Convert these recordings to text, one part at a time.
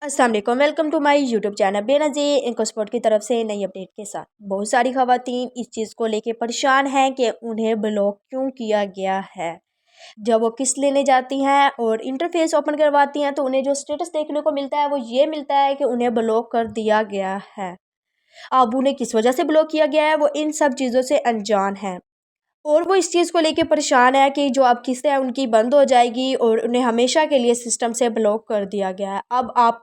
अस्सलाम वालेकुम, welcome to my YouTube channel Benazir इनको स्पोर्ट की तरफ से नई अपडेट के साथ। बहुत सारी ख़वातीन इस चीज़ को लेके परेशान हैं कि उन्हें ब्लॉक क्यों किया गया है। जब वो किस्त लेने जाती हैं और इंटरफेस ओपन करवाती हैं तो उन्हें जो स्टेटस देखने को मिलता है वो ये मिलता है कि उन्हें ब्लॉक कर दिया गया है। अब उन्हें किस वजह से ब्लॉक किया गया है वो इन सब चीज़ों से अनजान है और वो इस चीज़ को लेके परेशान है कि जो अब किस्तें हैं उनकी बंद हो जाएगी और उन्हें हमेशा के लिए सिस्टम से ब्लॉक कर दिया गया है। अब आप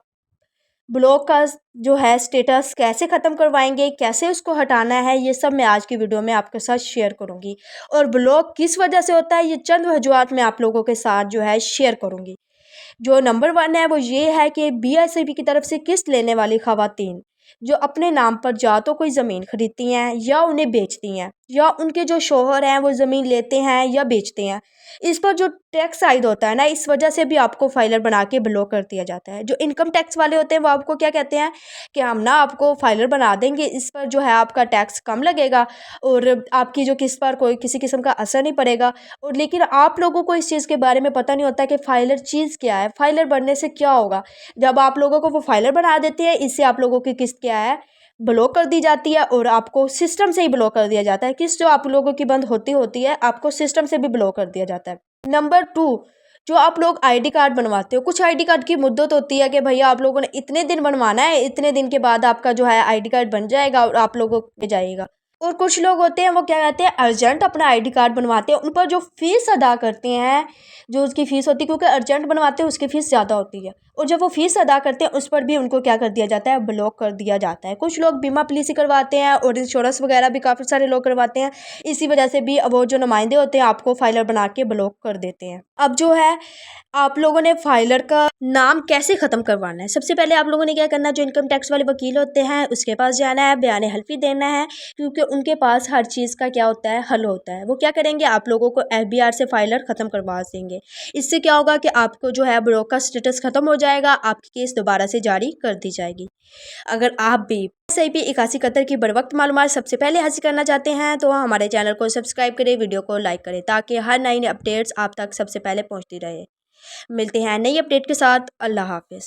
ब्लॉग का जो है स्टेटस कैसे ख़त्म करवाएंगे, कैसे उसको हटाना है, ये सब मैं आज की वीडियो में आपके साथ शेयर करूंगी। और ब्लॉग किस वजह से होता है ये चंद वजूहात मैं आप लोगों के साथ जो है शेयर करूंगी। जो नंबर 1 है वो ये है कि बीएसईबी की तरफ से किस्त लेने वाली ख़वातीन जो अपने नाम पर या तो कोई ज़मीन ख़रीदती हैं या उन्हें बेचती हैं या उनके जो शोहर हैं वो ज़मीन लेते हैं या बेचते हैं, इस पर जो टैक्स आयद होता है ना, इस वजह से भी आपको फाइलर बना के ब्लॉक कर दिया जाता है। जो इनकम टैक्स वाले होते हैं वो आपको क्या कहते हैं कि हम ना आपको फाइलर बना देंगे, इस पर जो है आपका टैक्स कम लगेगा और आपकी जो किस्त पर कोई किसी किस्म का असर नहीं पड़ेगा। और लेकिन आप लोगों को इस चीज़ के बारे में पता नहीं होता कि फाइलर चीज़ क्या है, फाइलर बनने से क्या होगा। जब आप लोगों को वो फाइलर बना देते हैं इससे आप लोगों की किस्त क्या है, ब्लॉक कर दी जाती है और आपको सिस्टम से ही ब्लॉक कर दिया जाता है। किस्त जो आप लोगों की बंद होती होती है आपको सिस्टम से भी ब्लॉक कर दिया जाता है। नंबर 2, जो आप लोग आईडी कार्ड बनवाते हो, कुछ आईडी कार्ड की मुद्दत होती है कि भैया आप लोगों ने इतने दिन बनवाना है, इतने दिन के बाद आपका जो है आईडी कार्ड बन जाएगा और आप लोगों को जाएगा। और कुछ लोग होते हैं वो क्या कहते हैं अर्जेंट अपना आईडी कार्ड बनवाते हैं, उन पर जो फीस अदा करते हैं, जो उसकी फ़ीस होती है क्योंकि अर्जेंट बनवाते हैं उसकी फ़ीस ज़्यादा होती है, और जब वो फ़ीस अदा करते हैं उस पर भी उनको क्या कर दिया जाता है, ब्लॉक कर दिया जाता है। कुछ लोग बीमा पॉलिसी करवाते हैं और इंश्योरेंस वगैरह भी काफ़ी सारे लोग करवाते हैं, इसी वजह से भी वो जो नुमाइंदे होते हैं आपको फाइलर बना के ब्लॉक कर देते हैं। अब जो है आप लोगों ने फाइलर का नाम कैसे ख़त्म करवाना है, सबसे पहले आप लोगों ने क्या करना है, जो इनकम टैक्स वाले वकील होते हैं उसके पास जाना है, बयान हल्फी देना है, क्योंकि उनके पास हर चीज़ का क्या होता है, हल होता है। वो क्या करेंगे, आप लोगों को एफबीआर से फाइलर ख़त्म करवा देंगे। इससे क्या होगा कि आपको जो है ब्लॉक का स्टेटस ख़त्म हो जाएगा, आपकी केस दोबारा से जारी कर दी जाएगी। अगर आप भी SIP 81 कतर की बर वक्त मालूमात सबसे पहले हासिल करना चाहते हैं तो हमारे चैनल को सब्सक्राइब करें, वीडियो को लाइक करें ताकि हर नई अपडेट्स आप तक सबसे पहले पहुंचती रहे। मिलते हैं नई अपडेट के साथ। अल्लाह हाफिज़।